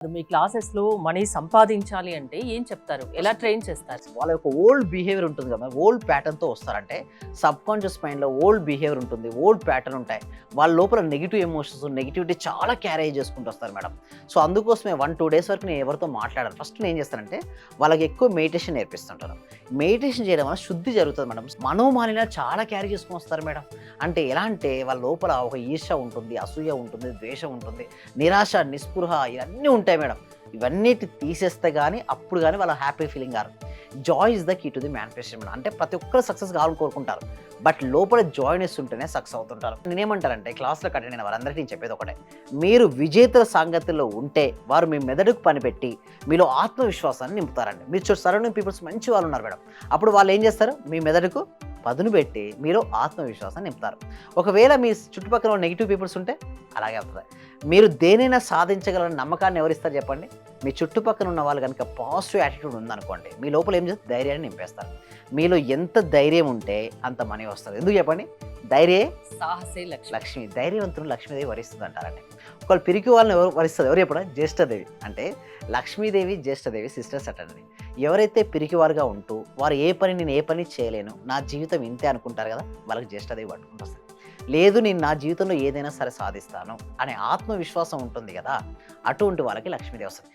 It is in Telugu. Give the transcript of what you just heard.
మీ క్లాసెస్‌లో మనీ సంపాదించాలి అంటే ఏం చెప్తారు? ఎలా ట్రైన్ చేస్తారు? వాళ్ళ యొక్క ఓల్డ్ బిహేవియర్ ఉంటుంది కదా! ఓల్డ్ ప్యాటర్న్‌తో వస్తారంటే సబ్‌కాన్షియస్ మైండ్‌లో ఓల్డ్ బిహేవియర్ ఉంటుంది. ఓల్డ్ ప్యాటర్న్ ఉంటాయి. వాళ్ళ లోపల నెగెటివ్ ఎమోషన్స్, నెగటివిటీ చాలా క్యారీ చేసుకుంటూ వస్తారు మేడం. సో, అందుకోసమే 1, 2 డేస్ వరకు నేను ఎవరితో మాట్లాడను. ఫస్ట్ నేనేం చేస్తానంటే వాళ్ళకి ఎక్కువ మెడిటేషన్ నేర్పిస్తుంటాను. మెడిటేషన్ చేయడం వల్ల శుద్ధి జరుగుతుంది మేడం. మనోమాలిన్యాలు చాలా క్యారీ చేసుకొని వస్తారు మేడం. అంటే ఎలా అంటే వాళ్ళ లోపల ఒక ఈర్ష్య ఉంటుంది, అసూయ ఉంటుంది, ద్వేషం ఉంటుంది, నిరాశ, నిస్పృహ ఇవన్నీ ఉంటాయి మేడం. ఇవన్నిటి తీసేస్తే గానీ అప్పుడు గానీ వాళ్ళ హ్యాపీ ఫీలింగ్ గారు. Joy is the key to the manifestation madam. అంటే ప్రతి ఒక్కరు సక్సెస్ కావాలని కోరుకుంటారు. బట్ లోపల జాయ్‌నెస్ ఉంటేనే సక్సెస్ అవుతుంటారు. నేనేమంటానంటే క్లాస్‌లోకి అటెండ్ అయిన వారందరికీ నేను చెప్పేది ఒకటే. మీరు విజేతల సాంగత్యంలో ఉంటే వారు మీ మెదడుకు పనిపెట్టి మీలో ఆత్మవిశ్వాసాన్ని నింపుతారండి. మీరు సరౌండింగ్ పీపుల్స్ మంచి వాళ్ళు ఉన్నారు మేడం. అప్పుడు వాళ్ళు ఏం చేస్తారు? మీ మెదడుకు పదును పెట్టి మీలో ఆత్మవిశ్వాసాన్ని నింపుతారు. ఒకవేళ మీ చుట్టుపక్కల నెగెటివ్ పీపుల్స్ ఉంటే అలాగే అవుతది. మీరు దేనైనా సాధించగలరని నమ్మకాన్ని ఎవరిస్తారు చెప్పండి? మీ చుట్టుపక్కల ఉన్న వాళ్ళు గనుక పాజిటివ్ యాటిట్యూడ్ ఉందనుకోండి, మీ లోపల ఏం చేస్తారు? ధైర్యాన్ని నింపేస్తారు. మీలో ఎంత ధైర్యం ఉంటే అంత మనీ వస్తది. ఎందుకు చెప్పండి? ధైర్యే సాహసే లక్ష్మి. లక్ష్మి. ధైర్యవంతుని లక్ష్మీదేవి వరిస్తుందంటారండి. ఒకళ్ళు పిరికి వాళ్ళని ఎవరు వరిస్తది? ఎవరు చెప్పరా? జ్యేష్ఠదేవి. అంటే లక్ష్మీదేవి, జ్యేష్ఠదేవి సిస్టర్స్ అటండి. ఎవరైతే పిరికివారుగా ఉంటూ వారు నేను ఏ పని చేయలేను, నా జీవితం ఇంతే అనుకుంటారు కదా! వాళ్ళకి జ్యేష్ఠదేవి పట్టుకుంటూ వస్తది. లేదు నేను నా జీవితంలో ఏదైనా సరే సాధిస్తాను అనే ఆత్మవిశ్వాసం ఉంటుంది కదా! అటువంటి వాళ్ళకి లక్ష్మీదేవి వస్తది.